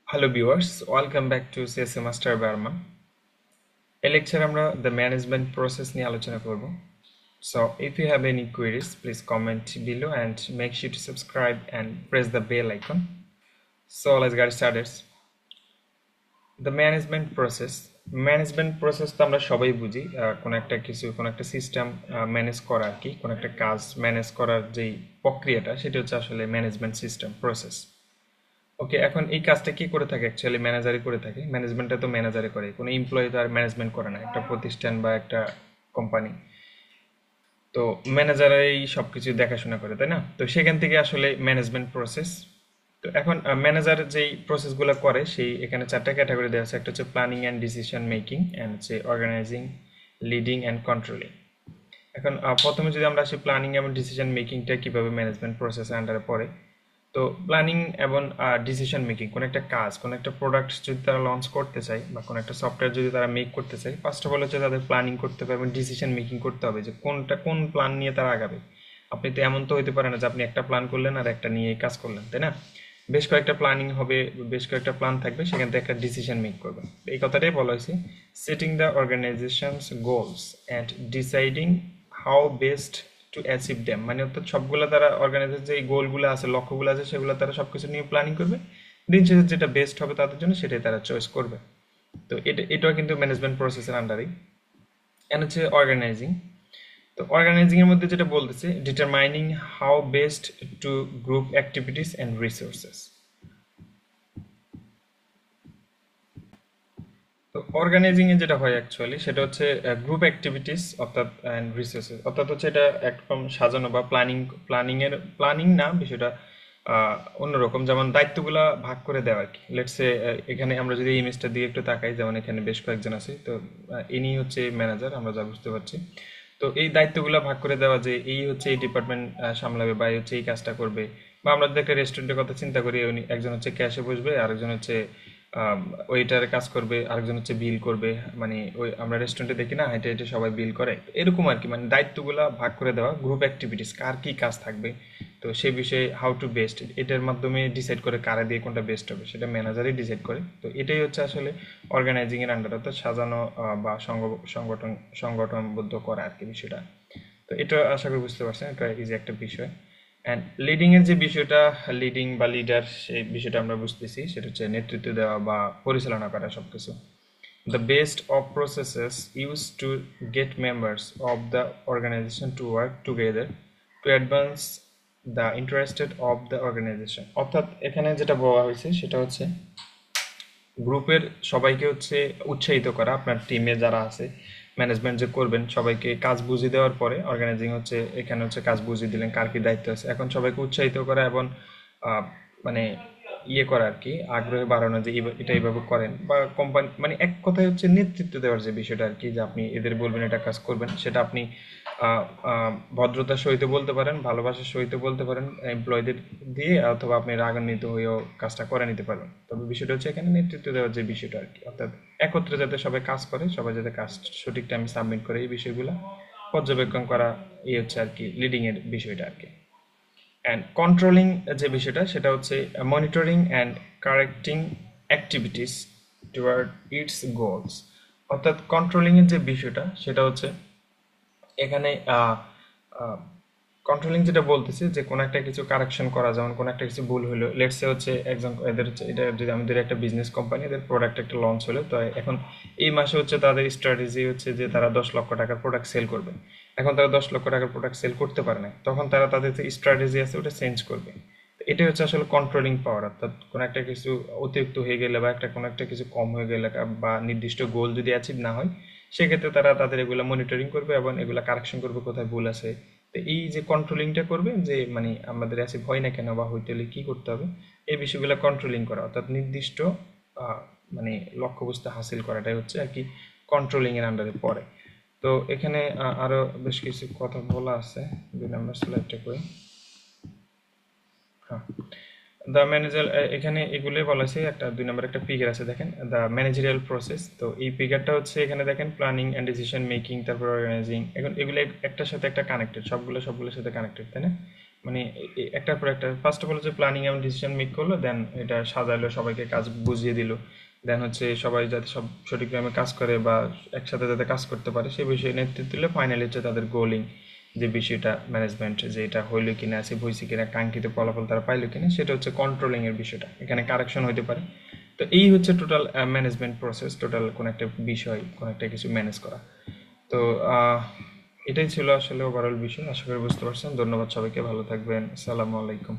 Hello viewers, welcome back to CSA Master Barma. এই লেকচারে আমরা the management process নিয়ে আলোচনা করব। So if you have any queries, please comment below and make sure to subscribe and press the bell icon. So let's get started. The management process তো আমরা সবাই বুঝি, কোন একটা সিস্টেম ম্যানেজ করা আর কি, কোন একটা কাজ ম্যানেজ করার যেই প্রক্রিয়াটা সেটা হচ্ছে আসলে ম্যানেজমেন্ট সিস্টেম প্রসেস। ওকে, এখন এই কাজটা কি করে থাকে? অ্যাকচুয়ালি ম্যানেজারই করে থাকে। ম্যানেজমেন্টটা তো ম্যানেজারে করে, কোনো এমপ্লয়ি তো আর ম্যানেজমেন্ট করে না, একটা প্রতিষ্ঠান বা একটা কোম্পানি। তো ম্যানেজারই সব কিছু দেখাশোনা করে, তাই না? তো সেখান থেকে আসলে ম্যানেজমেন্ট প্রসেস। তো এখন ম্যানেজার যেই প্রসেসগুলো করে, সেই এখানে চারটা ক্যাটাগরি দেওয়া আছে। একটা হচ্ছে planning and decision making, and হচ্ছে অর্গানাইজিং, লিডিং অ্যান্ড কন্ট্রোলিং। এখন প্রথমে যদি আমরা আসি প্ল্যানিং এবং ডিসিশন মেকিংটা কিভাবে ম্যানেজমেন্ট প্রসেসের আন্ডারে পড়ে। তো প্ল্যানিং এবং ডিসিশন মেকিং, কোনো একটা কাজ, কোনো একটা প্রোডাক্ট যদি তারা লঞ্চ করতে চায় বা কোনো একটা সফটওয়্যার যদি তারা মেক করতে চায়, ফার্স্ট অফ অল হচ্ছে তাদের প্ল্যানিং করতে হবে এবং ডিসিশন মেকিং করতে হবে যে কোন প্ল্যান নিয়ে তারা আগাবে। আপনি তো এমন তো হইতে পারে না যে আপনি একটা প্ল্যান করলেন আর একটা নিয়ে কাজ করলেন, তাই না? বেশ কয়েকটা প্ল্যানিং হবে, বেশ কয়েকটা প্ল্যান থাকবে, সেখান থেকে একটা ডিসিশন মেক করবে। এই কথাটাই বলা হয়েছে setting the organisations goals and deciding how best to achieve them. মানে অর্থাৎ সবগুলো তারা অর্গানাইজেশন যে গোলগুলো আছে, লক্ষ্যগুলো আছে, সেগুলো তারা সবকিছু নিয়ে প্ল্যানিং করবে। দিন শেষে যেটা বেস্ট হবে তাদের জন্য সেটাই তারা চয়েস করবে। তো এটাও কিন্তু ম্যানেজমেন্ট প্রসেসের আন্ডারেই। এন্ড হচ্ছে অর্গানাইজিং। তো অর্গানাইজিং এর মধ্যে যেটা বলতেছে determining how best two group activities and resources. তো অর্গানাইজিং এ যেটা হয় অ্যাকচুয়ালি সেটা হচ্ছে গ্রুপ অ্যাক্টিভিটিস অর্থাৎ অ্যান্ড রিসোর্সেস, অর্থাৎ হচ্ছে এটা একদম সাজানো বা প্ল্যানিং না, বিষয়টা অন্যরকম। যেমন দায়িত্বগুলা ভাগ করে দেওয়া আর কি। লেটস সে এখানে আমরা যদি এই ইমেজটা দিয়ে একটু তাকাই, যেমন এখানে বেশ কয়েকজন আছে, তো ইনি হচ্ছে ম্যানেজার, আমরা যা বুঝতে পারছি। তো এই দায়িত্বগুলো ভাগ করে দেওয়া যে এই হচ্ছে এই ডিপার্টমেন্ট সামলাবে বা এই হচ্ছে এই কাজটা করবে। বা আমরা যদি একটা রেস্টুরেন্টের কথা চিন্তা করি, উনি একজন হচ্ছে ক্যাশে বসবে, আরেকজন হচ্ছে ওয়েটারে কাজ করবে, আরেকজন হচ্ছে বিল করবে। মানে ওই আমরা রেস্টুরেন্টে দেখি না, হেঁটে হেঁটে সবাই বিল করে, এরকম আর কি। মানে দায়িত্বগুলা ভাগ করে দেওয়া, গ্রুপ অ্যাক্টিভিটিস, কার কি কাজ থাকবে। তো সেই বিষয়ে হাউ টু বেস্ট, এটার মাধ্যমে ডিসাইড করে কারা দিয়ে কোনটা বেস্ট হবে, সেটা ম্যানেজারই ডিসাইড করে। তো এটাই হচ্ছে আসলে অর্গানাইজিং এর আন্ডার, অর্থাৎ সাজানো বা সংগঠনবদ্ধ করা আর কি বিষয়টা। তো এটা আশা করি বুঝতে পারছেন, এটা ইজি একটা বিষয়। অ্যান্ড লিডিং এর যে বিষয়টা, লিডিং বা লিডার, সেই বিষয়টা আমরা বুঝতেছি, সেটা হচ্ছে নেতৃত্ব দেওয়া বা পরিচালনা করা সবকিছু। The best of processes used to get members of the organization to work together to advance the interested of the organization। অর্থাৎ এখানে যেটা বলা হয়েছে সেটা হচ্ছে গ্রুপের সবাইকে হচ্ছে উৎসাহিত করা। আপনার টিমে যারা আছে, ম্যানেজমেন্ট যে করবেন, সবাইকে কাজ বুঝিয়ে দেওয়ার পরে অর্গানাইজিং হচ্ছে এখানে হচ্ছে কাজ বুঝিয়ে দিলেন কার কি দায়িত্ব আছে। এখন সবাইকে উৎসাহিত করা এবং মানে ইয়ে করা আর কি, আগ্রহে বাড়ানো যে এটা এইভাবে করেন, বা কোম্পানি মানে এক কথায় হচ্ছে নেতৃত্ব দেওয়ার যে বিষয়টা আর কি, যে আপনি এদের বলবেন এটা কাজ করবেন, সেটা আপনি ভদ্রতার সহিত বলতে পারেন, ভালোবাসার সহিত বলতে পারেন এমপ্লয়ীদের দিয়ে, অথবা আপনি রাগান্বিত হয়েও কাজটা করে নিতে পারবেন। তবে বিষয়টা হচ্ছে এখানে নেতৃত্ব দেওয়ার যে বিষয়টা আর কি, অর্থাৎ একত্রে যাতে সবাই কাজ করে, সবাই যাতে কাজ সঠিক টাইমে সাবমিট করে, এই বিষয়গুলো পর্যবেক্ষণ করা, এই হচ্ছে আর কি লিডিং এর বিষয়টা আর কি। অ্যান্ড কন্ট্রোলিং যে বিষয়টা সেটা হচ্ছে monitoring and correcting activities toward it's goals. অর্থাৎ কন্ট্রোলিং এর যে বিষয়টা সেটা হচ্ছে এখানে কন্ট্রোলিং যেটা বলতেছে যে কোনো একটা কিছু কারেকশন করা, যেমন কোনো একটা কিছু ভুল হলো, লেটস সে হচ্ছে একজন এদের হচ্ছে এটা যদি আমাদের একটা বিজনেস কোম্পানি, এদের প্রোডাক্ট একটা লঞ্চ হলো, তো এখন এই মাসে হচ্ছে তাদের স্ট্র্যাটেজি হচ্ছে যে তারা 10 লক্ষ টাকার প্রোডাক্ট সেল করবে। এখন তারা 10 লক্ষ টাকার প্রোডাক্ট সেল করতে পারে না, তখন তারা তাদের যে স্ট্র্যাটেজি আছে ওটা চেঞ্জ করবে। তো এটাই হচ্ছে আসলে কন্ট্রোলিং পাওয়ার। অর্থাৎ কোনো একটা কিছু অতিরিক্ত হয়ে গেলে বা কোনো একটা কিছু কম হয়ে গেলে বা নির্দিষ্ট গোল যদি অ্যাচিভ না হয়, সেক্ষেত্রে তারা তাদের এগুলো মনিটরিং করবে এবং এগুলো কারেকশন করবে কোথায় ভুল আছে। তো এই যে কন্ট্রোলিংটা করবে, যে মানে আমাদের অ্যাচিভ হয় না কেন বা হইতে হলে কি করতে হবে, এই বিষয়গুলো কন্ট্রোলিং করা, অর্থাৎ নির্দিষ্ট আহ, মানে লক্ষ্যবস্তু হাসিল করাটাই হচ্ছে আর কি কন্ট্রোলিং এর আন্ডারে পড়ে। তো এখানে আরো বেশ কিছু কথা বলা আছে, 2 নম্বর স্লাইডটা করি। হ্যাঁ, দ্য ম্যানেজার, এখানে এগুলোই বলা আছে। একটা 2 নম্বর একটা ফিগার আছে দেখেন, দ্য ম্যানেজারিয়াল প্রসেস। তো এই ফিগারটা হচ্ছে এখানে দেখেন প্ল্যানিং অ্যান্ড ডিসিশন মেকিং, তারপর অর্গানাইজিং। এখন এগুলো একটার সাথে একটা কানেক্টেড, সবগুলোর সাথে কানেক্টেড, তাই না? মানে একটার পর একটা ফার্স্ট অফ অল হচ্ছে প্ল্যানিং এবং ডিসিশন মেক করলো, দেন এটা সাজাইলো, সবাইকে কাজ বুঝিয়ে দিল, দেন হচ্ছে সবাই যাতে সব সঠিকভাবে কাজ করে বা একসাথে যাতে কাজ করতে পারে সেই বিষয়ে নেতৃত্ব দিলে ফাইনালি হচ্ছে তাদের গোলিং যে বিষয়টা ম্যানেজমেন্ট, যে এটা হইলো কিনা, সে হয়েছে কিনা, কাঙ্ক্ষিত ফলাফল তারা পাইলো কিনা, সেটা হচ্ছে কন্ট্রোলিং এর বিষয়টা, এখানে কারেকশন হইতে পারে। তো এই হচ্ছে টোটাল ম্যানেজমেন্ট প্রসেস, টোটাল কোন একটা বিষয় কোন একটা কিছু ম্যানেজ করা। তো এটাই ছিল আসলে ওভারঅল বিষয়, আশা করি বুঝতে পারছেন। ধন্যবাদ সবাইকে, ভালো থাকবেন, আসসালামু আলাইকুম।